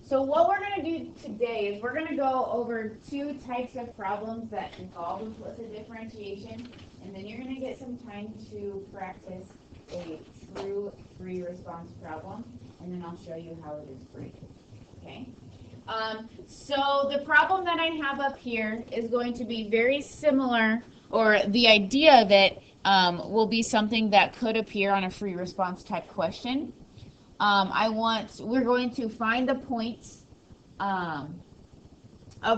So what we're going to do today is we're going to go over two types of problems that involve implicit differentiation, and then you're going to get some time to practice a true free response problem, and then I'll show you how it is free. Okay? So the problem that I have up here is going to be very similar, or the idea of it will be something that could appear on a free response type question. We're going to find the points of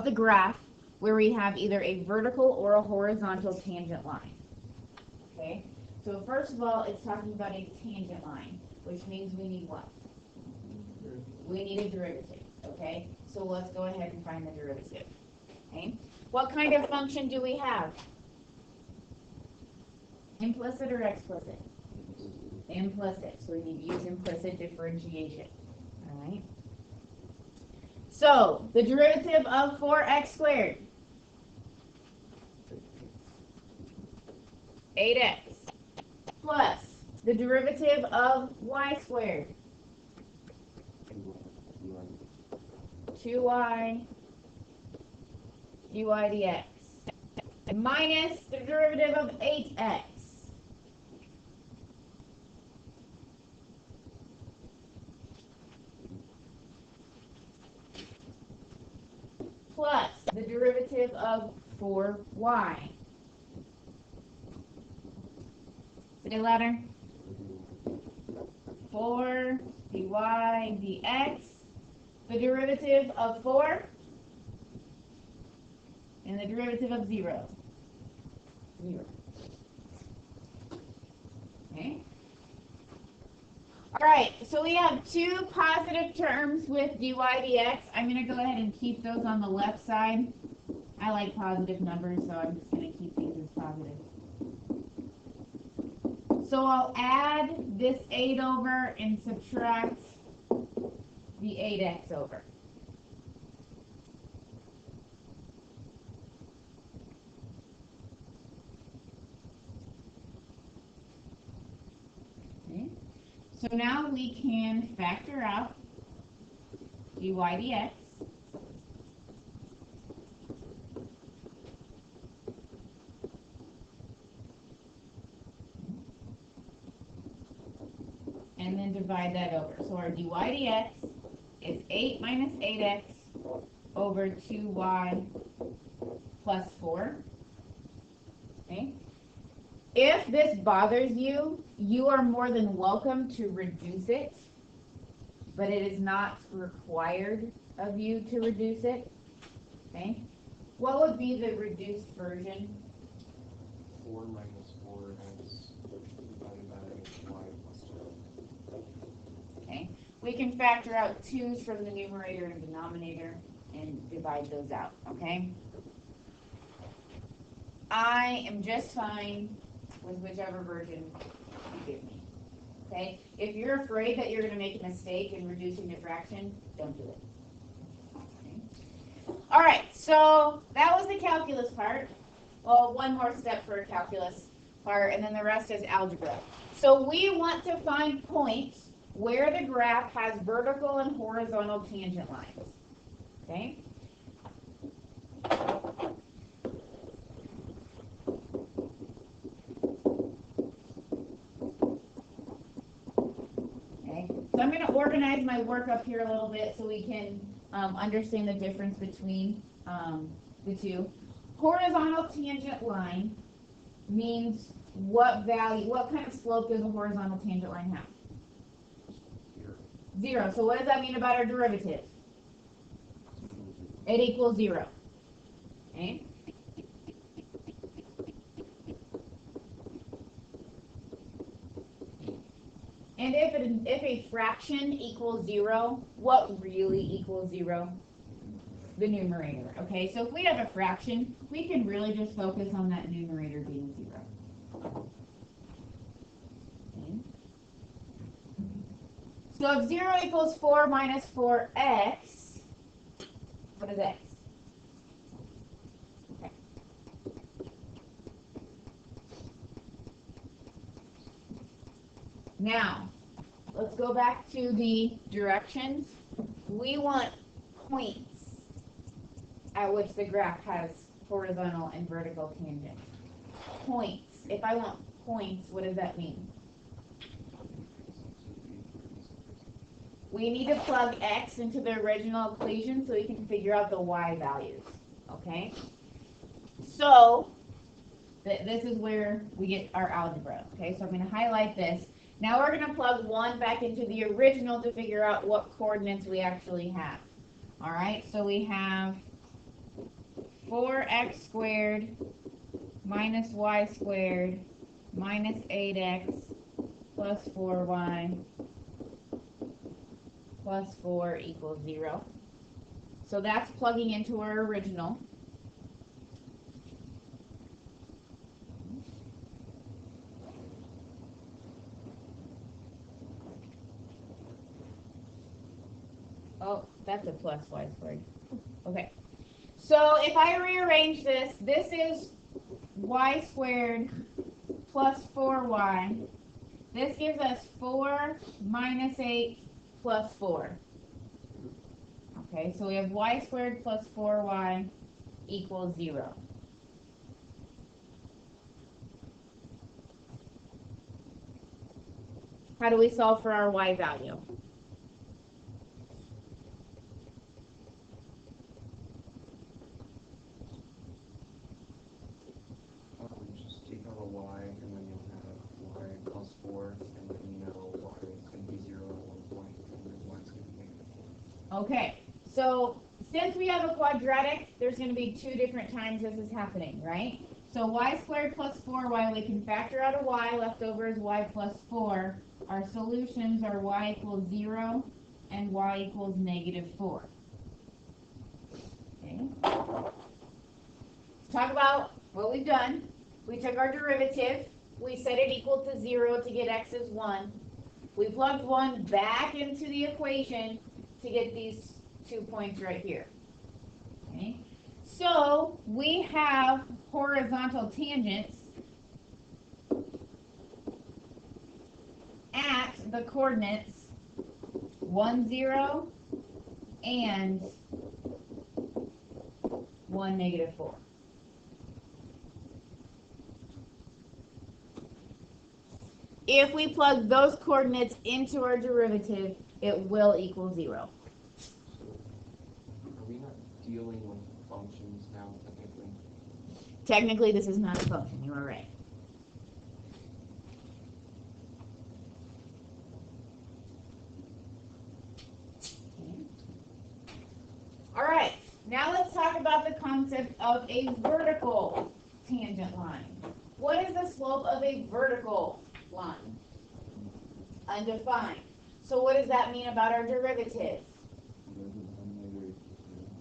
the graph where we have either a vertical or a horizontal tangent line. Okay, so first of all, it's talking about a tangent line, which means we need what? We need a derivative. Okay, so let's go ahead and find the derivative. Okay, what kind of function do we have? Implicit or explicit? Implicit. So we need to use implicit differentiation. All right. So the derivative of 4x squared, 8x, plus the derivative of y squared, 2y dy dx, minus the derivative of 8x, plus the derivative of 4y. Say it louder. 4 dy dx, the derivative of 4, and the derivative of 0. 0. Okay. All right, so we have two positive terms with dy dx. I'm going to go ahead and keep those on the left side. I like positive numbers, so I'm just going to keep these as positive. So I'll add this 8 over and subtract the 8x over. Okay. So now we can factor out dy dx. And then divide that over. So our dy dx is 8 minus 8x over 2y plus 4. Okay. If this bothers you, you are more than welcome to reduce it, but it is not required of you to reduce it. Okay. What would be the reduced version? 4 minus 4x divided by y plus 2. Okay. We can factor out 2's from the numerator and denominator and divide those out. Okay. I am just fine with whichever version you give me. Okay? If you're afraid that you're going to make a mistake in reducing the fraction, don't do it. Okay? All right, so that was the calculus part. Well, one more step for a calculus part, and then the rest is algebra. So we want to find points where the graph has vertical and horizontal tangent lines. Okay? So I'm going to organize my work up here a little bit so we can understand the difference between the two. Horizontal tangent line means what kind of slope does a horizontal tangent line have? 0. So what does that mean about our derivative? It equals 0. Okay? And if a fraction equals 0, what really equals 0? The numerator. Okay, so if we have a fraction, we can really just focus on that numerator being 0. Okay. So if 0 equals 4 minus 4x, what is x? Okay. Now, let's go back to the directions. we want points at which the graph has horizontal and vertical tangents. Points. If I want points, what does that mean? We need to plug x into the original equation so we can figure out the y values. Okay? So, this is where we get our algebra. Okay, so I'm going to highlight this. Now we're going to plug 1 back into the original to figure out what coordinates we actually have. All right, so we have 4x squared minus y squared minus 8x plus 4y plus 4 equals 0. So that's plugging into our original. Oh, that's a plus y squared. Okay. So if I rearrange this, this is y squared plus 4y. This gives us 4 minus 8 plus 4. Okay, so we have y squared plus 4y equals 0. How do we solve for our y value? Just take out a y, and then you'll have y plus 4, and then you know y is going to be 0 at one point, and then y is going to be -4. Okay, so since we have a quadratic, there's going to be 2 different times this is happening, right? So y squared plus 4y, we can factor out a y, left over is y plus 4. Our solutions are y equals 0 and y equals -4. Okay. Let's talk about what we've done. We took our derivative. We set it equal to 0 to get x is 1. We plugged 1 back into the equation to get these 2 points right here. Okay. So we have horizontal tangents at the coordinates 1, 0 and 1, -4. If we plug those coordinates into our derivative, it will equal 0. So, are we not dealing with functions now, technically? Technically, this is not a function. You are right. All right. Now let's talk about the concept of a vertical tangent line. What is the slope of a vertical line? Undefined. So what does that mean about our derivative?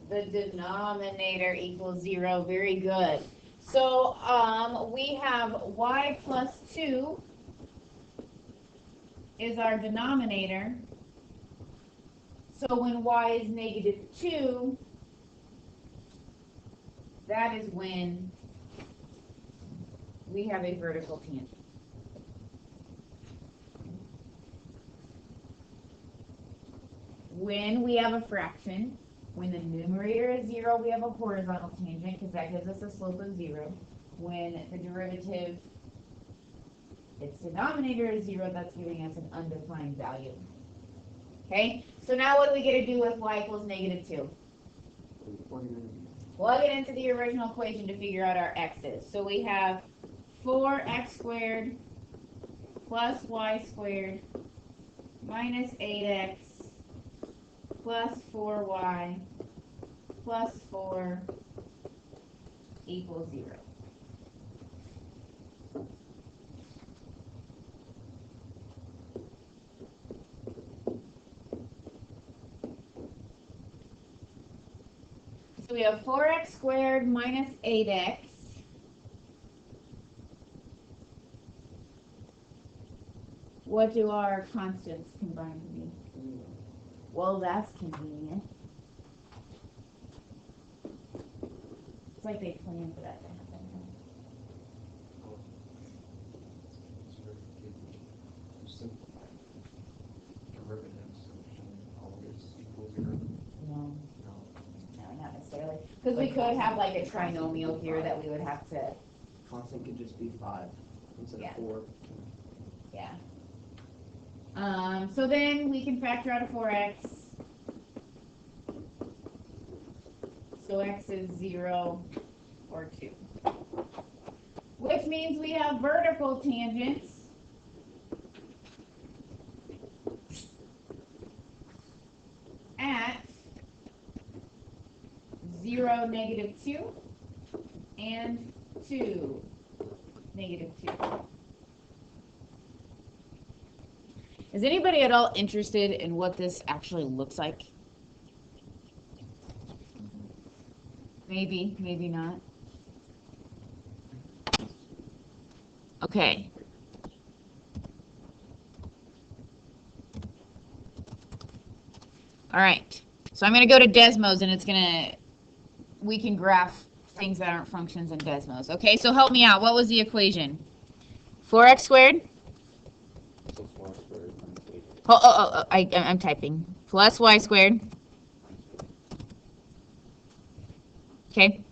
The denominator equals 0. Very good. So we have y plus 2 is our denominator. So when y is -2, that is when we have a vertical tangent. When we have a fraction, when the numerator is 0, we have a horizontal tangent because that gives us a slope of 0. When the derivative, its denominator is 0, that's giving us an undefined value. Okay, so now what do we get to do with y equals -2? Plug it into the original equation to figure out our x's. So we have 4x squared plus y squared minus 8x plus 4y plus 4 equals 0. So we have 4x squared minus 8x What do our constants combine to be? Well, that's convenient. It's like they planned for that to happen. Simplify derivatives, so all this equals 0. Because we could have like a trinomial here that we would have to, Constant could just be 5 instead Yeah. of 4. yeah. So then we can factor out a 4x. So x is 0 or 2. Which means we have vertical tangents at 0, -2 and 2, -2. Is anybody at all interested in what this actually looks like? Maybe, maybe not. Okay. All right. So I'm going to go to Desmos, and we can graph things that aren't functions in Desmos. Okay, so help me out. What was the equation? 4x squared? I'm typing. Plus y squared. Okay.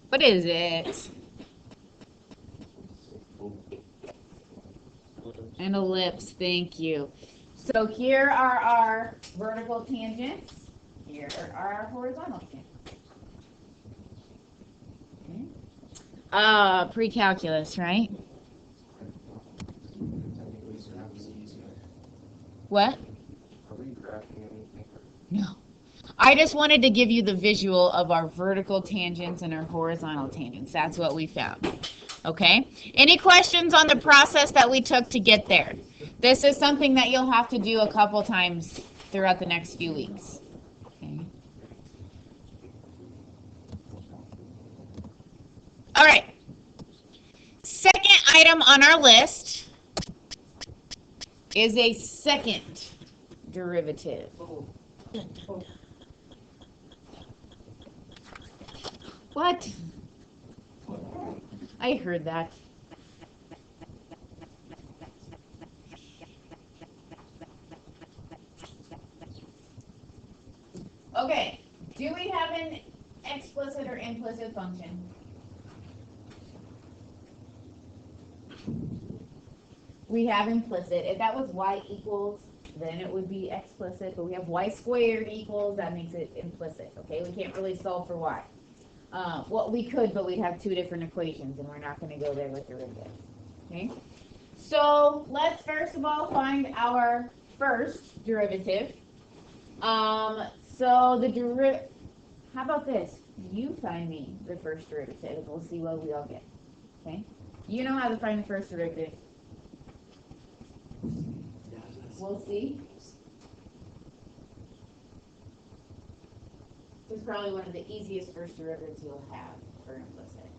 What is it? An ellipse, thank you. So here are our vertical tangents. Here are our horizontal tangents. Okay. Pre-calculus, right? What? Are we graphing anything? No. I just wanted to give you the visual of our vertical tangents and our horizontal tangents. That's what we found. Okay? Any questions on the process that we took to get there? This is something that you'll have to do a couple times throughout the next few weeks. Okay. All right. Second item on our list is a second derivative. What? I heard that. Okay. Do we have an explicit or implicit function? We have implicit. If that was y equals, then it would be explicit. But we have y squared equals, that makes it implicit. Okay, we can't really solve for y. Well, we could, but we'd have two different equations, and we're not going to go there with derivatives. Okay. So let's first of all find our first derivative. So the derivative. How about this? You find me the first derivative, and we'll see what we all get. Okay. You know how to find the first derivative. We'll see. This is probably one of the easiest first derivatives you'll have for implicit.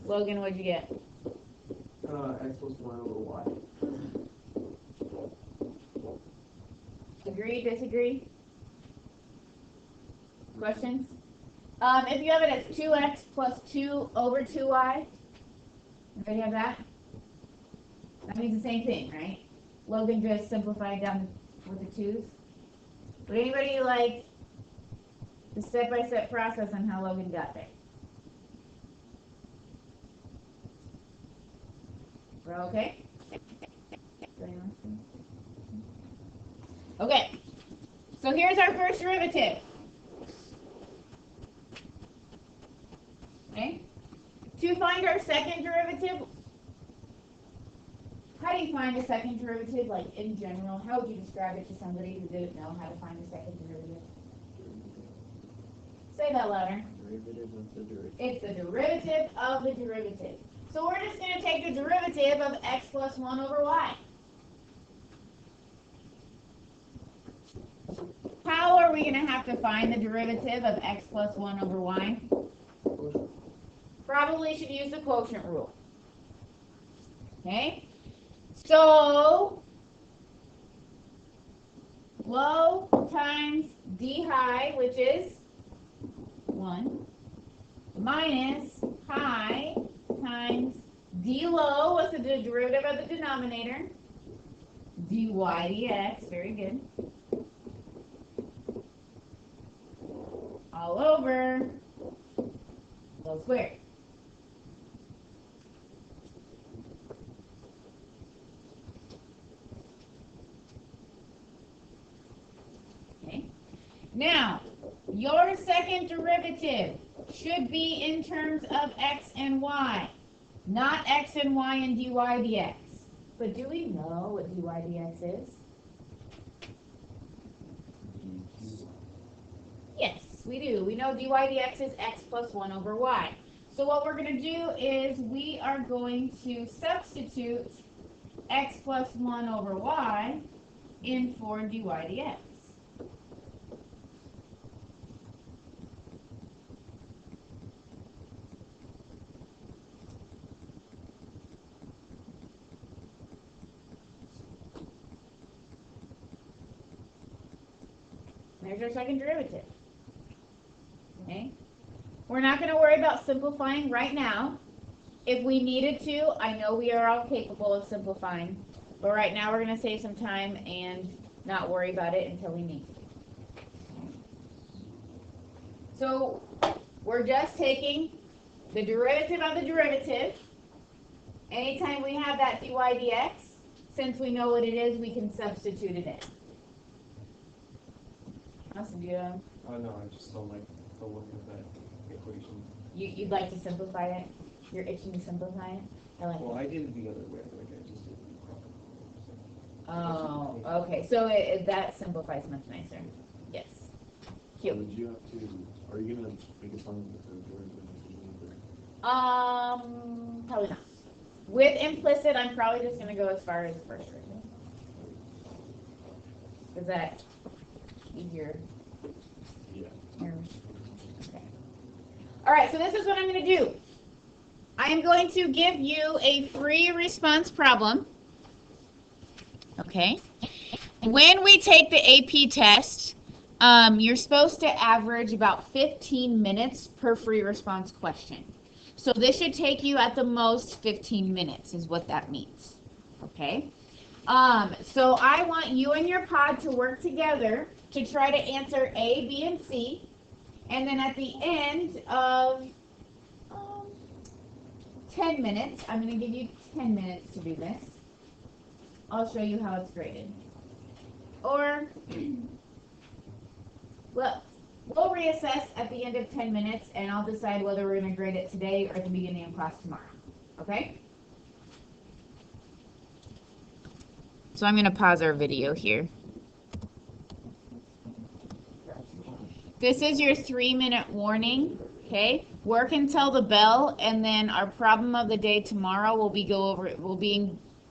Logan, what'd you get? X plus 1 over y. Agree, disagree? Questions? If you have it as 2x plus 2 over 2y, anybody have that? That means the same thing, right? Logan just simplified down with the 2's. Would anybody like the step-by-step process on how Logan got there? We're okay? Okay. So here's our first derivative. Okay. To find our second derivative, How do you find a second derivative, like in general? How would you describe it to somebody who didn't know how to find a second derivative? Say that louder. Derivative of the derivative. It's the derivative of the derivative. So we're just going to take the derivative of x plus 1 over y. How are we going to have to find the derivative of x plus 1 over y? Probably should use the quotient rule. Okay? So, low times d high, which is 1, minus high times d low, what's the derivative of the denominator? dy dx, very good. All over low squared. Okay. Now, your second derivative should be in terms of x and y, not x and y and dy dx. But do we know what dy dx is? Yes, we do. We know dy dx is x plus 1 over y. So what we're going to do is we are going to substitute x plus 1 over y in for dy dx. There's our second derivative. Okay? We're not going to worry about simplifying right now. If we needed to, I know we are all capable of simplifying. But right now we're going to save some time and not worry about it until we need to. So we're just taking the derivative of the derivative. Anytime we have that dy dx, since we know what it is, we can substitute it in. Awesome, yeah. Oh no, I just don't like the look of that equation. You'd like to simplify it? You're itching to simplify it? I like Well, it. I did it the other way, like I just did it Oh, okay. So that simplifies much nicer. Yes. Cute. Would you have to, are you going to make a song with the derivative? Probably not. With implicit, I'm probably just going to go as far as first derivative. Is that easier? Yeah. Okay. All right, so this is what I'm going to do. I am going to give you a free response problem. Okay. When we take the AP test, you're supposed to average about 15 minutes per free response question. So this should take you at the most 15 minutes is what that means. Okay. So I want you and your pod to work together to try to answer A, B, and C. And then at the end of 10 minutes, I'm going to give you 10 minutes to do this. I'll show you how it's graded. Or, well, we'll reassess at the end of 10 minutes, and I'll decide whether we're going to grade it today or at the beginning of class tomorrow. Okay? So I'm going to pause our video here. This is your 3-minute warning. Okay? Work until the bell, and then our problem of the day tomorrow will be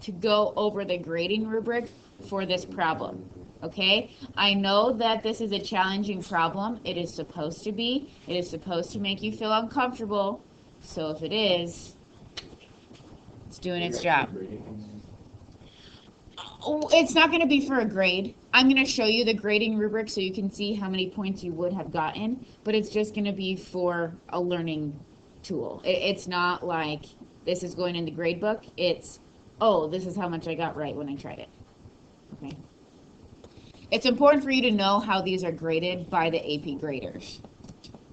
to go over the grading rubric for this problem. Okay? I know that this is a challenging problem. It is supposed to be. It is supposed to make you feel uncomfortable. So if it is, it's doing its job. It's not going to be for a grade. I'm going to show you the grading rubric so you can see how many points you would have gotten, but it's just going to be for a learning tool. It's not like this is going in the grade book. It's, oh, this is how much I got right when I tried it. Okay. It's important for you to know how these are graded by the AP graders.